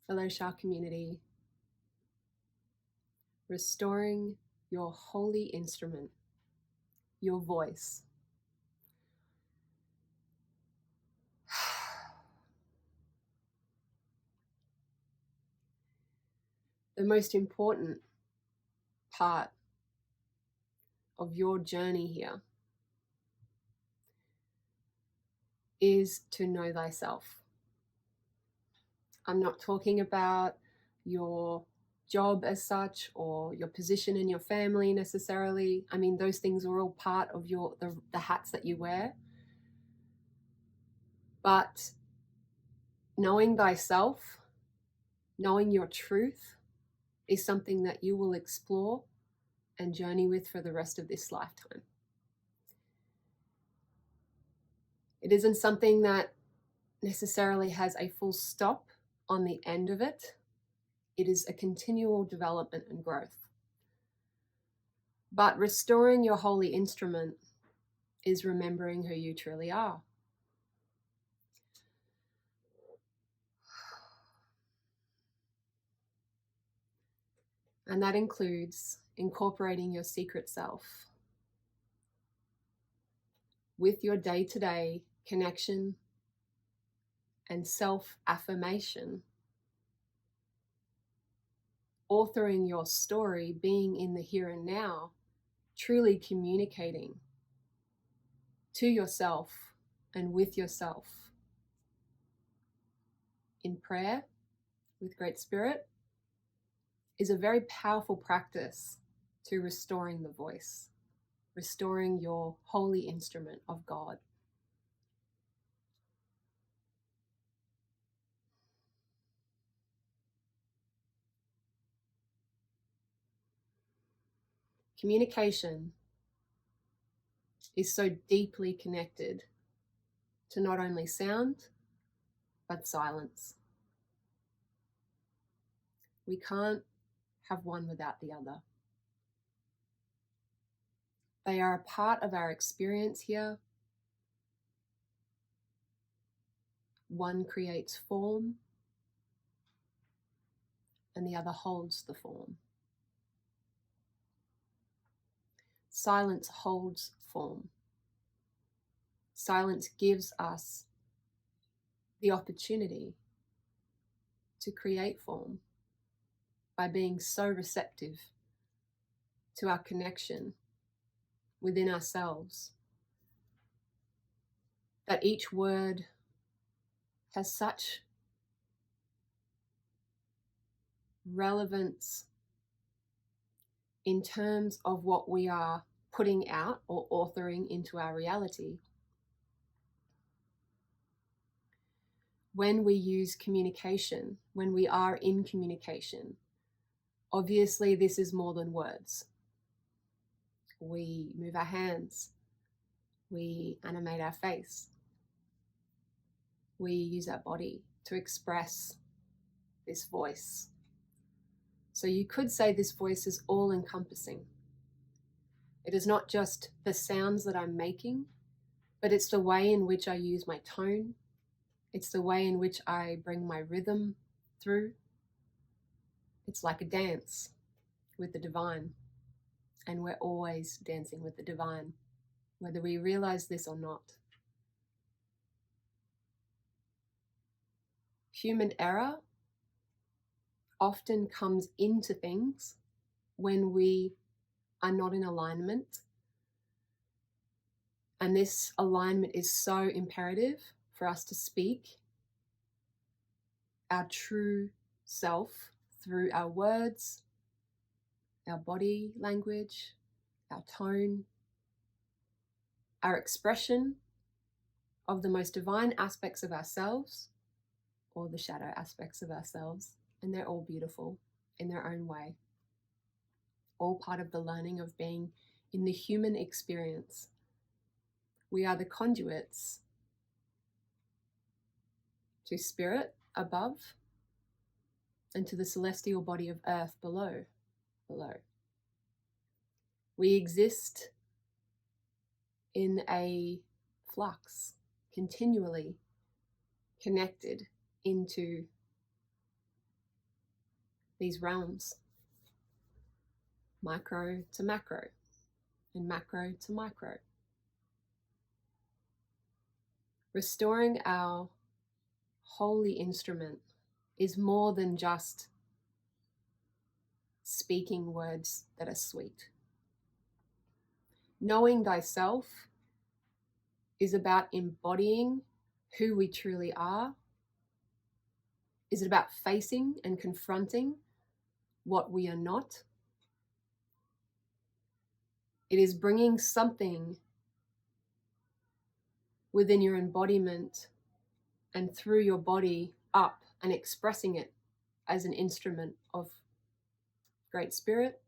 fellow SHA community, restoring your holy instrument, your voice. The most important part of your journey here is to know thyself. I'm not talking about your job as such or your position in your family necessarily. I mean, those things are all part of the hats that you wear. But knowing thyself, knowing your truth, is something that you will explore and journey with for the rest of this lifetime. It isn't something that necessarily has a full stop on the end of it. It is a continual development and growth. But restoring your holy instrument is remembering who you truly are. And that includes incorporating your secret self with your day-to-day connection and self-affirmation, authoring your story, being in the here and now, truly communicating to yourself and with yourself in prayer with Great Spirit is a very powerful practice to restoring the voice, restoring your holy instrument of God. Communication is so deeply connected to not only sound, but silence. We can't have one without the other. They are a part of our experience here. One creates form, and the other holds the form. Silence holds form. Silence gives us the opportunity to create form by being so receptive to our connection within ourselves that each word has such relevance in terms of what we are putting out or authoring into our reality. When we use communication, when we are in communication, obviously this is more than words. We move our hands, we animate our face, we use our body to express this voice. So you could say this voice is all-encompassing. It is not just the sounds that I'm making, but it's the way in which I use my tone. It's the way in which I bring my rhythm through. It's like a dance with the divine, and we're always dancing with the divine, whether we realize this or not. Human error often comes into things when we are not in alignment. And this alignment is so imperative for us to speak our true self through our words, our body language, our tone, our expression of the most divine aspects of ourselves or the shadow aspects of ourselves. And they're all beautiful in their own way. All part of the learning of being in the human experience. We are the conduits to spirit above and to the celestial body of earth below. We exist in a flux, continually connected into these realms, micro to macro and macro to micro. Restoring our holy instrument is more than just speaking words that are sweet. Knowing thyself is about embodying who we truly are. Is it about facing and confronting what we are not? It is bringing something within your embodiment and through your body up and expressing it as an instrument of Great Spirit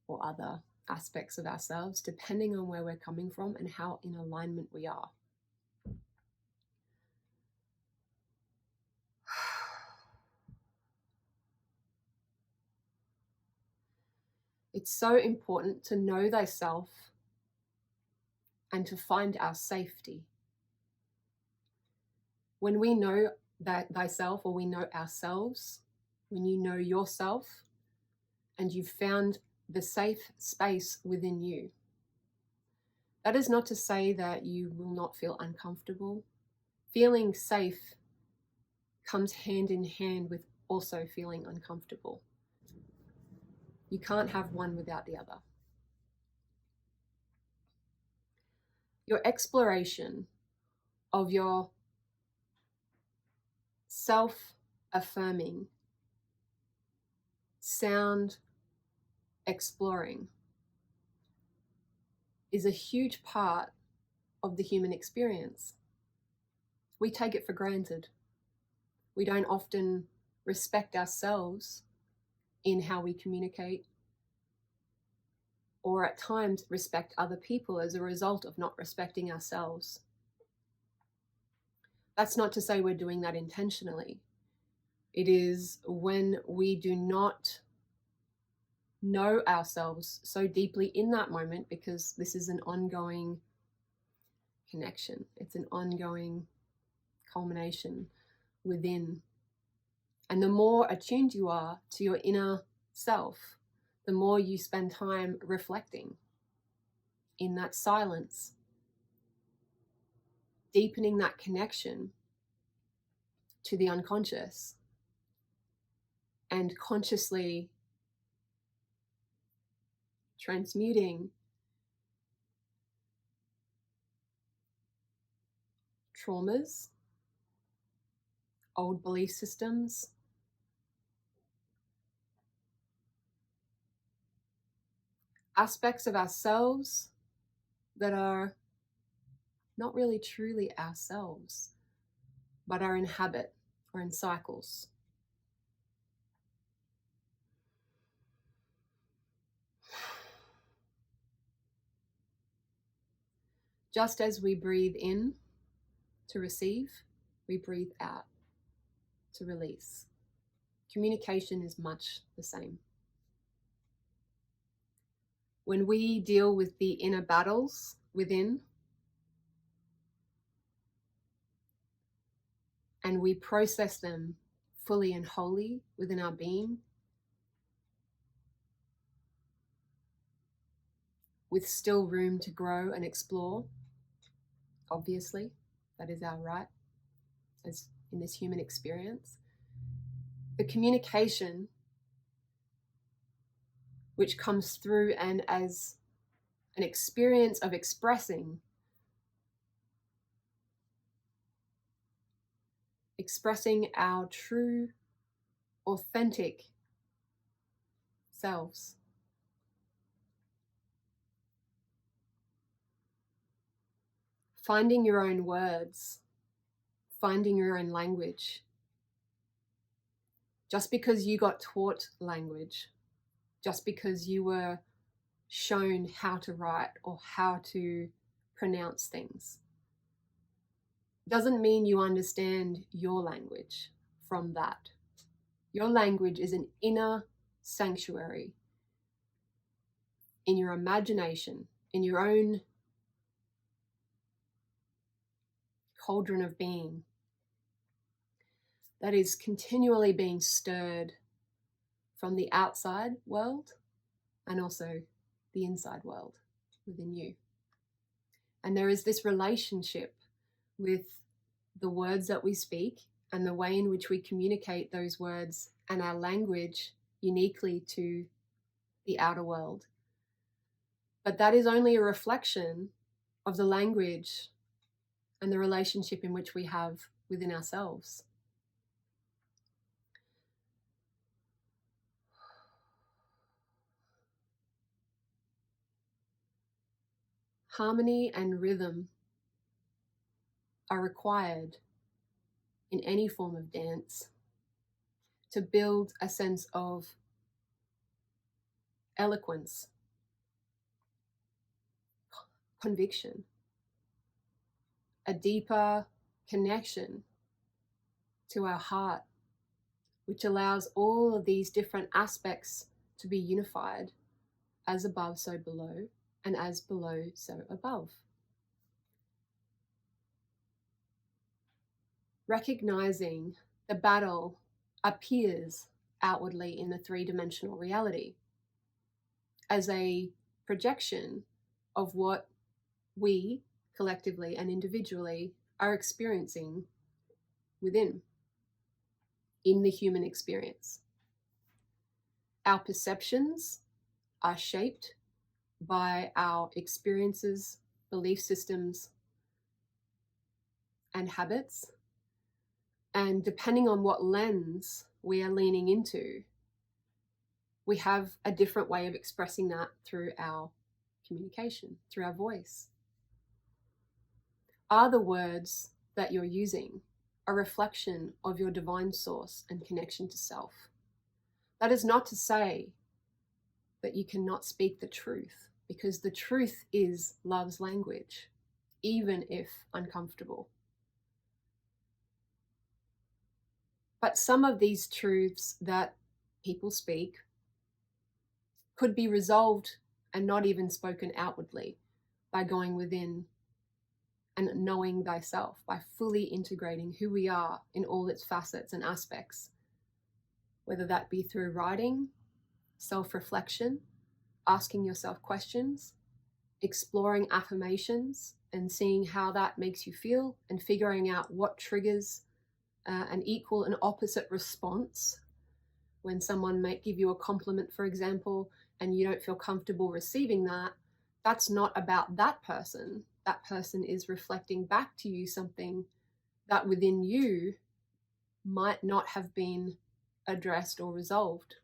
or other aspects of ourselves, depending on where we're coming from and how in alignment we are. It's so important to know thyself and to find our safety. When we know that thyself, or we know ourselves, when you know yourself and you've found the safe space within you, that is not to say that you will not feel uncomfortable. Feeling safe comes hand in hand with also feeling uncomfortable. You can't have one without the other. Your exploration of your self-affirming, sound exploring is a huge part of the human experience. We take it for granted. We don't often respect ourselves in how we communicate, or at times respect other people as a result of not respecting ourselves. That's not to say we're doing that intentionally. It is when we do not know ourselves so deeply in that moment, because this is an ongoing connection. It's an ongoing culmination within. And the more attuned you are to your inner self, the more you spend time reflecting in that silence, deepening that connection to the unconscious, and consciously transmuting traumas, old belief systems, aspects of ourselves that are not really truly ourselves, but are in habit or in cycles. Just as we breathe in to receive, we breathe out to release. Communication is much the same. When we deal with the inner battles within, and we process them fully and wholly within our being, with still room to grow and explore, obviously, that is our right as in this human experience, the communication which comes through and as an experience of expressing our true, authentic selves. Finding your own words, finding your own language. Just because you got taught language, just because you were shown how to write or how to pronounce things, doesn't mean you understand your language from that. Your language is an inner sanctuary in your imagination, in your own cauldron of being, that is continually being stirred from the outside world and also the inside world within you. And there is this relationship with the words that we speak and the way in which we communicate those words and our language uniquely to the outer world. But that is only a reflection of the language and the relationship in which we have within ourselves. Harmony and rhythm are required in any form of dance to build a sense of eloquence, conviction, a deeper connection to our heart, which allows all of these different aspects to be unified, as above, so below, and as below, so above. Recognizing the battle appears outwardly in the three-dimensional reality as a projection of what we collectively and individually are experiencing within, in the human experience. Our perceptions are shaped by our experiences, belief systems, and habits. And depending on what lens we are leaning into, we have a different way of expressing that through our communication, through our voice. Are the words that you're using a reflection of your divine source and connection to self? That is not to say that you cannot speak the truth, because the truth is love's language, even if uncomfortable. But some of these truths that people speak could be resolved and not even spoken outwardly by going within and knowing thyself, by fully integrating who we are in all its facets and aspects, whether that be through writing, self-reflection, asking yourself questions, exploring affirmations and seeing how that makes you feel, and figuring out what triggers an equal and opposite response. When someone might give you a compliment, for example, and you don't feel comfortable receiving that, that's not about that person. That person is reflecting back to you something that within you might not have been addressed or resolved.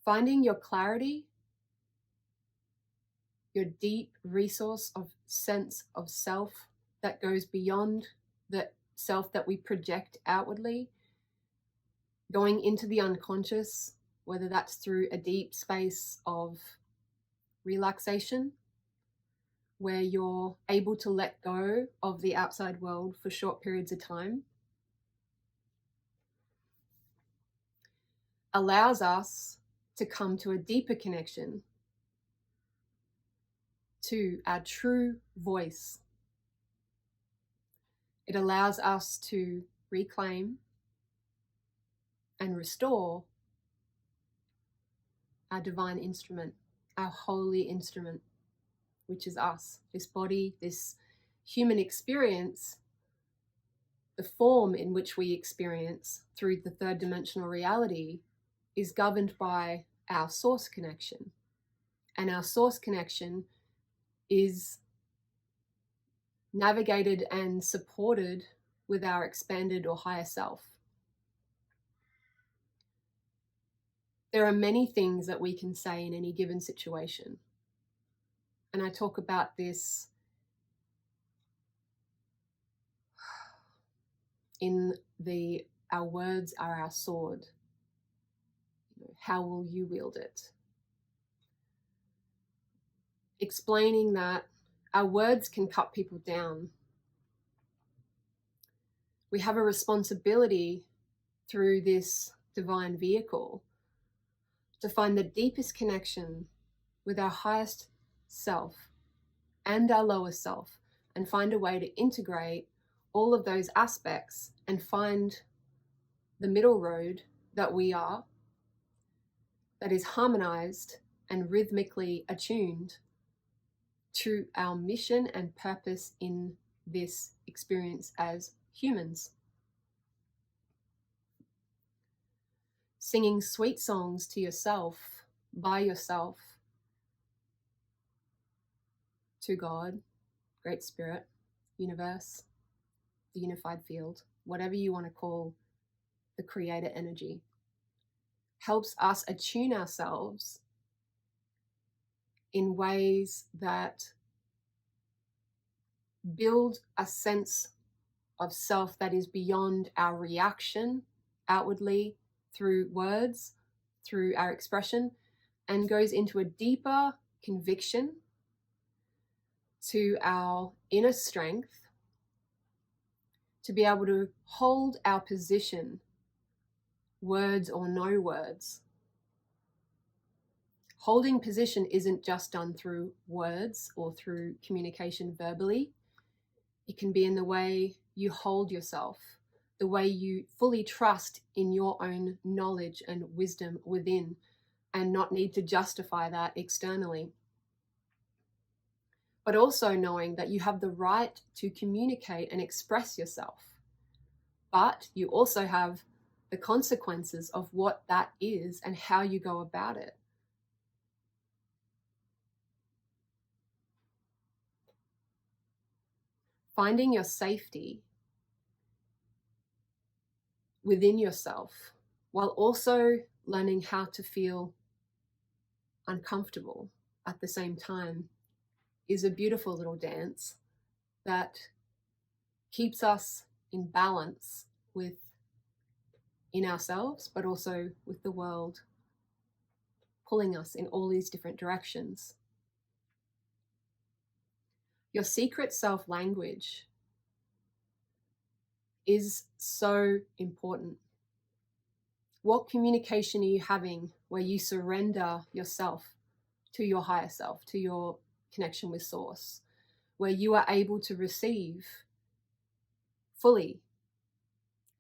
Finding your clarity, your deep resource of sense of self that goes beyond the self that we project outwardly, going into the unconscious, whether that's through a deep space of relaxation, where you're able to let go of the outside world for short periods of time, allows us to come to a deeper connection to our true voice. It allows us to reclaim and restore our divine instrument, our holy instrument, which is us, this body, this human experience. The form in which we experience through the third dimensional reality is governed by our source connection. And our source connection is navigated and supported with our expanded or higher self. There are many things that we can say in any given situation. And I talk about this in our words are our sword. How will you wield it? Explaining that our words can cut people down. We have a responsibility through this divine vehicle to find the deepest connection with our highest self and our lowest self, and find a way to integrate all of those aspects and find the middle road that we are, that is harmonized and rhythmically attuned to our mission and purpose in this experience as humans. Singing sweet songs to yourself, by yourself, to God, Great Spirit, universe, the unified field, whatever you want to call the creator energy, helps us attune ourselves in ways that build a sense of self that is beyond our reaction outwardly through words, through our expression, and goes into a deeper conviction to our inner strength to be able to hold our position, words or no words. Holding position isn't just done through words or through communication verbally. It can be in the way you hold yourself, the way you fully trust in your own knowledge and wisdom within, and not need to justify that externally. But also knowing that you have the right to communicate and express yourself. But you also have the consequences of what that is and how you go about it. Finding your safety within yourself while also learning how to feel uncomfortable at the same time is a beautiful little dance that keeps us in balance in ourselves, but also with the world, pulling us in all these different directions. Your secret self language is so important. What communication are you having where you surrender yourself to your higher self, to your connection with Source, where you are able to receive fully,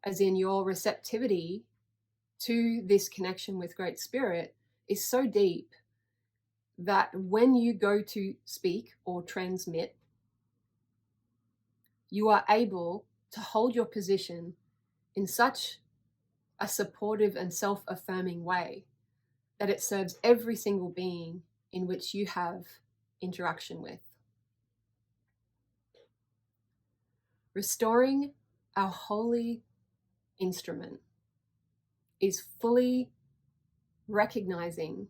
as in your receptivity to this connection with Great Spirit is so deep that when you go to speak or transmit, you are able to hold your position in such a supportive and self-affirming way that it serves every single being in which you have interaction with. Restoring our holy instrument is fully recognizing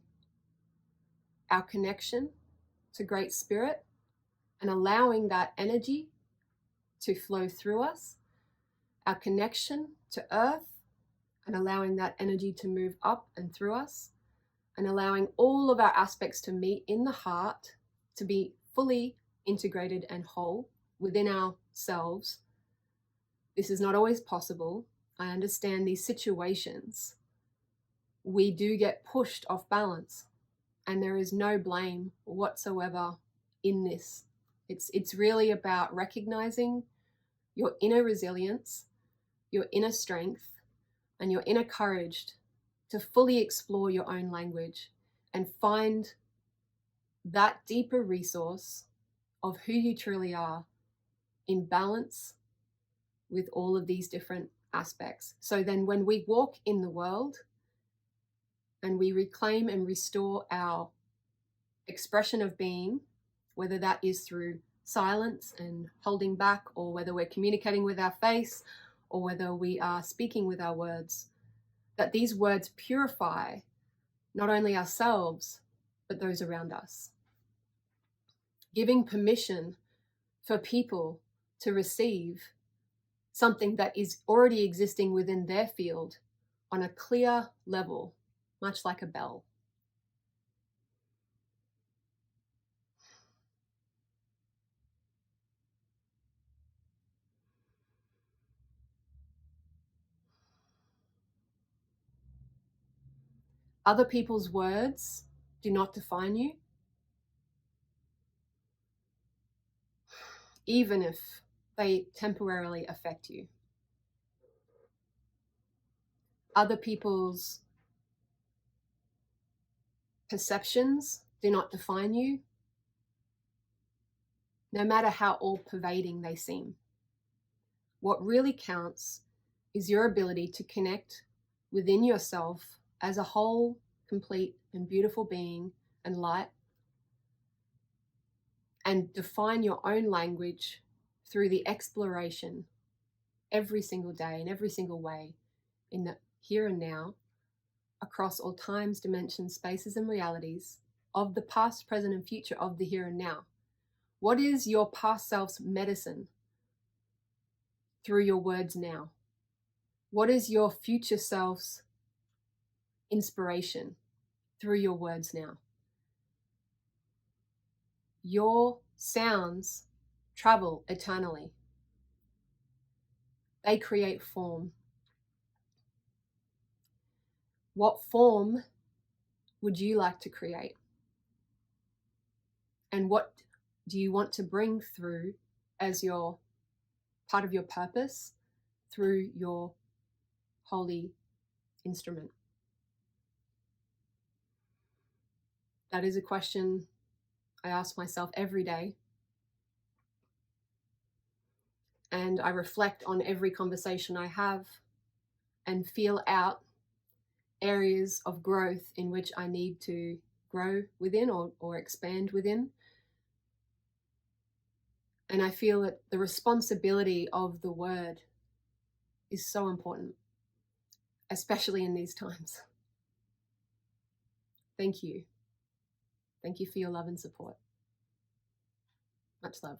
our connection to Great Spirit and allowing that energy to flow through us, our connection to Earth, and allowing that energy to move up and through us, and allowing all of our aspects to meet in the heart, to be fully integrated and whole within ourselves. This is not always possible. I understand these situations. We do get pushed off balance, and there is no blame whatsoever in this. It's really about recognizing your inner resilience, your inner strength, and your inner courage to fully explore your own language and find that deeper resource of who you truly are in balance with all of these different aspects. So then when we walk in the world and we reclaim and restore our expression of being, whether that is through silence and holding back, or whether we're communicating with our face, or whether we are speaking with our words, that these words purify not only ourselves, but those around us. Giving permission for people to receive something that is already existing within their field on a clear level, much like a bell. Other people's words do not define you, even if they temporarily affect you. Other people's perceptions do not define you, no matter how all-pervading they seem. What really counts is your ability to connect within yourself as a whole, complete, and beautiful being and light, and define your own language through the exploration every single day in every single way in the here and now, across all times, dimensions, spaces, and realities of the past, present, and future of the here and now. What is your past self's medicine through your words now? What is your future self's inspiration through your words now? Your sounds travel eternally. They create form. What form would you like to create? And what do you want to bring through as your part of your purpose through your holy instrument? That is a question I ask myself every day. And I reflect on every conversation I have and feel out areas of growth in which I need to grow within or expand within. And I feel that the responsibility of the word is so important, especially in these times. Thank you. Thank you for your love and support. Much love.